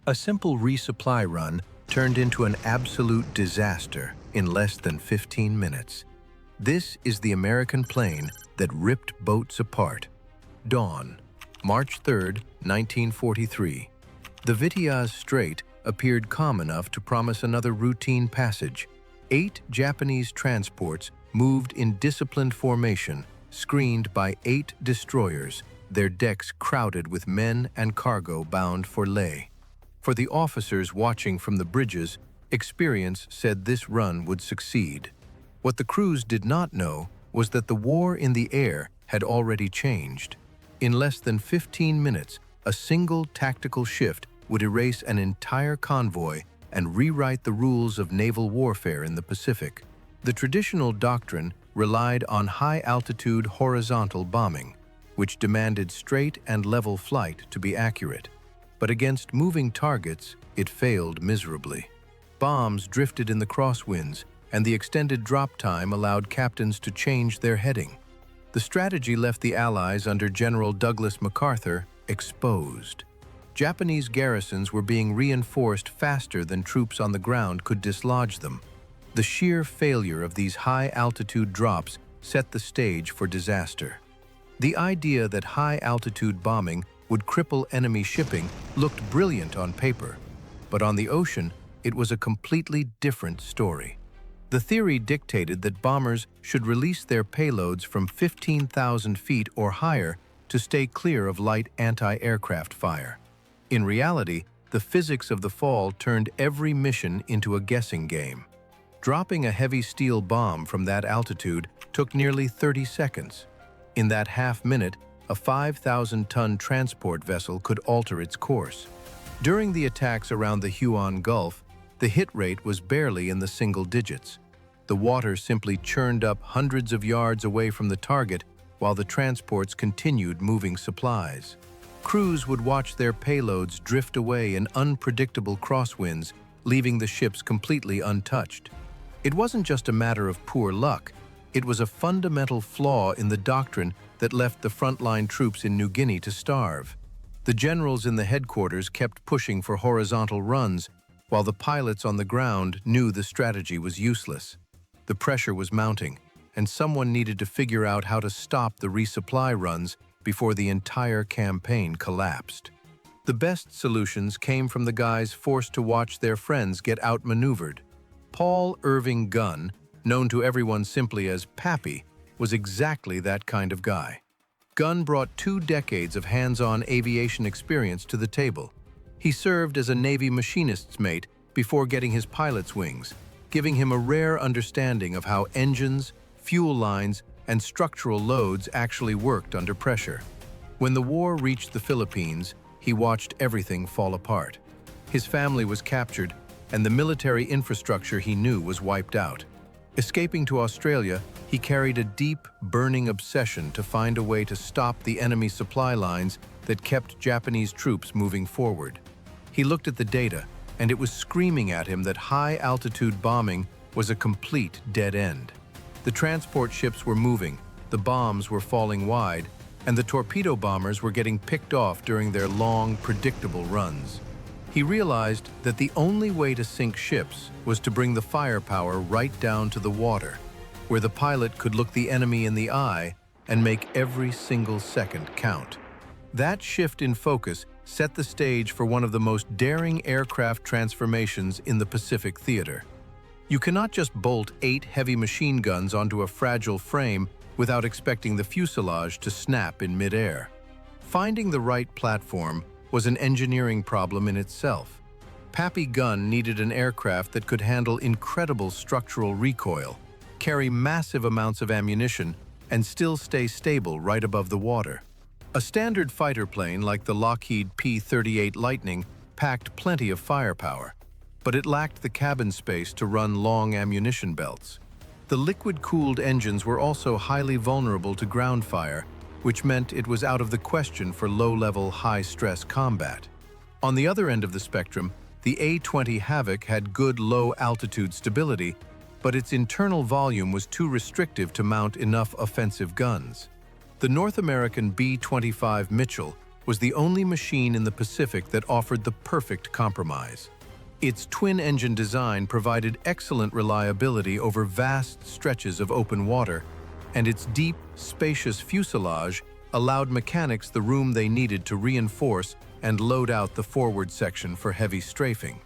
A simple resupply run turned into an absolute disaster in less than 15 minutes. This is the American plane that ripped boats apart. Dawn, March 3, 1943. The Vitiaz Strait appeared calm enough to promise another routine passage. 8 Japanese transports moved in disciplined formation, screened by 8 destroyers, their decks crowded with men and cargo bound for Leh. For the officers watching from the bridges, experience said this run would succeed. What the crews did not know was that the war in the air had already changed. In less than 15 minutes, a single tactical shift would erase an entire convoy and rewrite the rules of naval warfare in the Pacific. The traditional doctrine relied on high-altitude horizontal bombing, which demanded straight and level flight to be accurate. But against moving targets, it failed miserably. Bombs drifted in the crosswinds, and the extended drop time allowed captains to change their heading. The strategy left the Allies under General Douglas MacArthur exposed. Japanese garrisons were being reinforced faster than troops on the ground could dislodge them. The sheer failure of these high-altitude drops set the stage for disaster. The idea that high-altitude bombing would cripple enemy shipping looked brilliant on paper, but on the ocean, it was a completely different story. The theory dictated that bombers should release their payloads from 15,000 feet or higher to stay clear of light anti-aircraft fire. In reality, the physics of the fall turned every mission into a guessing game. Dropping a heavy steel bomb from that altitude took nearly 30 seconds. In that half-minute, a 5,000-ton transport vessel could alter its course. During the attacks around the Huon Gulf, the hit rate was barely in the single digits. The water simply churned up hundreds of yards away from the target while the transports continued moving supplies. Crews would watch their payloads drift away in unpredictable crosswinds, leaving the ships completely untouched. It wasn't just a matter of poor luck. It was a fundamental flaw in the doctrine that left the frontline troops in New Guinea to starve. The generals in the headquarters kept pushing for horizontal runs, while the pilots on the ground knew the strategy was useless. The pressure was mounting, and someone needed to figure out how to stop the resupply runs before the entire campaign collapsed. The best solutions came from the guys forced to watch their friends get outmaneuvered. Paul Irving Gunn, known to everyone simply as Pappy, was exactly that kind of guy. Gunn brought 2 decades of hands-on aviation experience to the table. He served as a Navy machinist's mate before getting his pilot's wings, giving him a rare understanding of how engines, fuel lines, and structural loads actually worked under pressure. When the war reached the Philippines, he watched everything fall apart. His family was captured, and the military infrastructure he knew was wiped out. Escaping to Australia, he carried a deep, burning obsession to find a way to stop the enemy supply lines that kept Japanese troops moving forward. He looked at the data, and it was screaming at him that high-altitude bombing was a complete dead end. The transport ships were moving, the bombs were falling wide, and the torpedo bombers were getting picked off during their long, predictable runs. He realized that the only way to sink ships was to bring the firepower right down to the water, where the pilot could look the enemy in the eye and make every single second count. That shift in focus set the stage for one of the most daring aircraft transformations in the Pacific theater. You cannot just bolt 8 heavy machine guns onto a fragile frame without expecting the fuselage to snap in midair. Finding the right platform was an engineering problem in itself. Pappy Gunn needed an aircraft that could handle incredible structural recoil, carry massive amounts of ammunition, and still stay stable right above the water. A standard fighter plane like the Lockheed P-38 Lightning packed plenty of firepower, but it lacked the cabin space to run long ammunition belts. The liquid-cooled engines were also highly vulnerable to ground fire, which meant it was out of the question for low-level, high-stress combat. On the other end of the spectrum, the A-20 Havoc had good low-altitude stability, but its internal volume was too restrictive to mount enough offensive guns. The North American B-25 Mitchell was the only machine in the Pacific that offered the perfect compromise. Its twin-engine design provided excellent reliability over vast stretches of open water, and its deep, spacious fuselage allowed mechanics the room they needed to reinforce and load out the forward section for heavy strafing.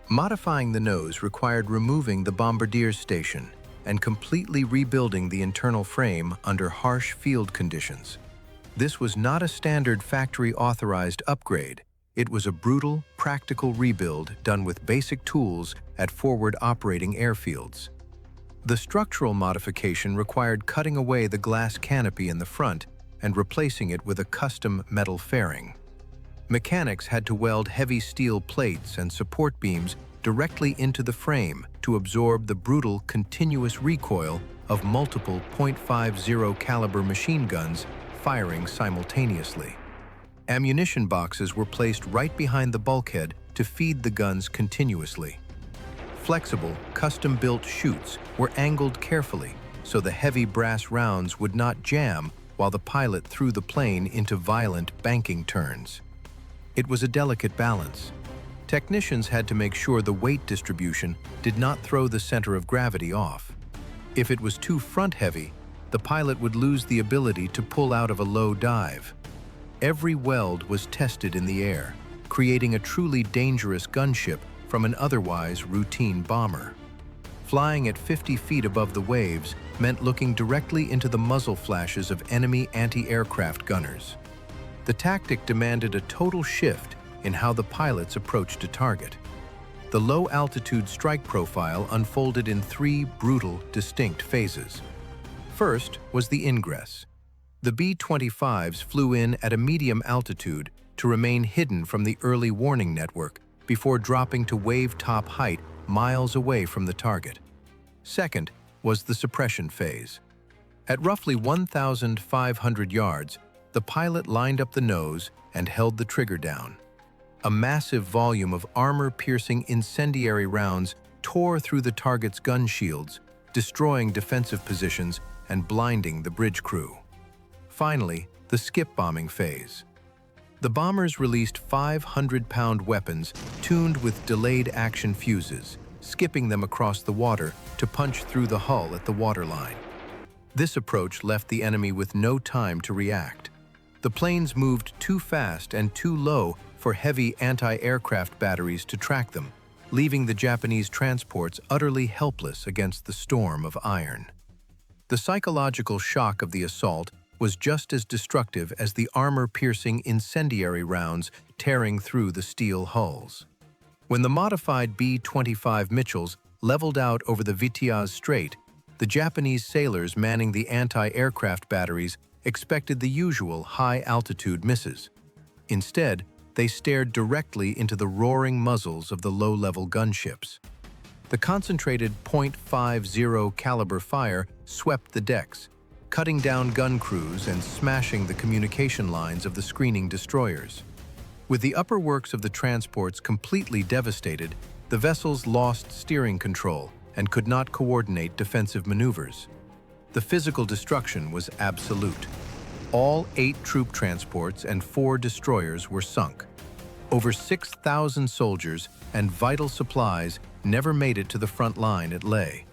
Modifying the nose required removing the bombardier station and completely rebuilding the internal frame under harsh field conditions. This was not a standard factory-authorized upgrade. It was a brutal, practical rebuild done with basic tools at forward operating airfields. The structural modification required cutting away the glass canopy in the front and replacing it with a custom metal fairing. Mechanics had to weld heavy steel plates and support beams directly into the frame to absorb the brutal, continuous recoil of multiple .50 caliber machine guns firing simultaneously. Ammunition boxes were placed right behind the bulkhead to feed the guns continuously. Flexible, custom-built chutes were angled carefully so the heavy brass rounds would not jam while the pilot threw the plane into violent banking turns. It was a delicate balance. Technicians had to make sure the weight distribution did not throw the center of gravity off. If it was too front-heavy, the pilot would lose the ability to pull out of a low dive. Every weld was tested in the air, creating a truly dangerous gunship from an otherwise routine bomber. Flying at 50 feet above the waves meant looking directly into the muzzle flashes of enemy anti-aircraft gunners. The tactic demanded a total shift in how the pilots approached a target. The low-altitude strike profile unfolded in three brutal, distinct phases. First was the ingress. The B-25s flew in at a medium altitude to remain hidden from the early warning network before dropping to wave-top height miles away from the target. Second was the suppression phase. At roughly 1,500 yards, the pilot lined up the nose and held the trigger down. A massive volume of armor-piercing incendiary rounds tore through the target's gun shields, destroying defensive positions and blinding the bridge crew. Finally, the skip bombing phase. The bombers released 500-pound weapons tuned with delayed action fuses, skipping them across the water to punch through the hull at the waterline. This approach left the enemy with no time to react. The planes moved too fast and too low for heavy anti-aircraft batteries to track them, leaving the Japanese transports utterly helpless against the storm of iron. The psychological shock of the assault was just as destructive as the armor-piercing incendiary rounds tearing through the steel hulls. When the modified B-25 Mitchells leveled out over the Vitiaz Strait, the Japanese sailors manning the anti-aircraft batteries expected the usual high-altitude misses. Instead, they stared directly into the roaring muzzles of the low-level gunships. The concentrated .50 caliber fire swept the decks, cutting down gun crews and smashing the communication lines of the screening destroyers. With the upper works of the transports completely devastated, the vessels lost steering control and could not coordinate defensive maneuvers. The physical destruction was absolute. All 8 troop transports and 4 destroyers were sunk. Over 6,000 soldiers and vital supplies never made it to the front line at Lae.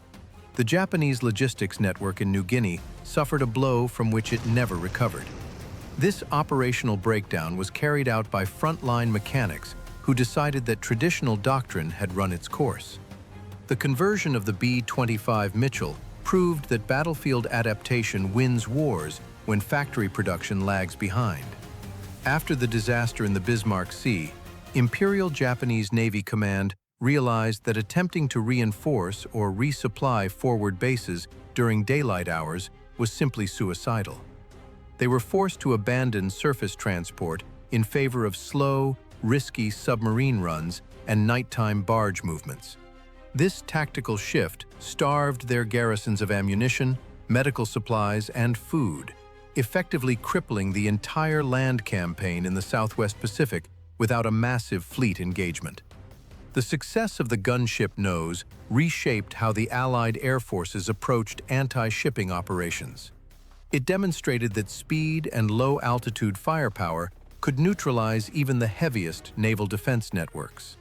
The Japanese logistics network in New Guinea suffered a blow from which it never recovered. This operational breakdown was carried out by frontline mechanics who decided that traditional doctrine had run its course. The conversion of the B-25 Mitchell proved that battlefield adaptation wins wars when factory production lags behind. After the disaster in the Bismarck Sea, Imperial Japanese Navy Command realized that attempting to reinforce or resupply forward bases during daylight hours was simply suicidal. They were forced to abandon surface transport in favor of slow, risky submarine runs and nighttime barge movements. This tactical shift starved their garrisons of ammunition, medical supplies, and food, effectively crippling the entire land campaign in the Southwest Pacific without a massive fleet engagement. The success of the gunship nose reshaped how the Allied air forces approached anti-shipping operations. It demonstrated that speed and low-altitude firepower could neutralize even the heaviest naval defense networks.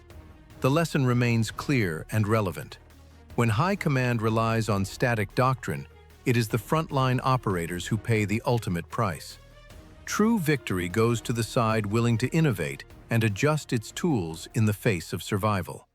The lesson remains clear and relevant. When high command relies on static doctrine, it is the frontline operators who pay the ultimate price. True victory goes to the side willing to innovate and adjust its tools in the face of survival.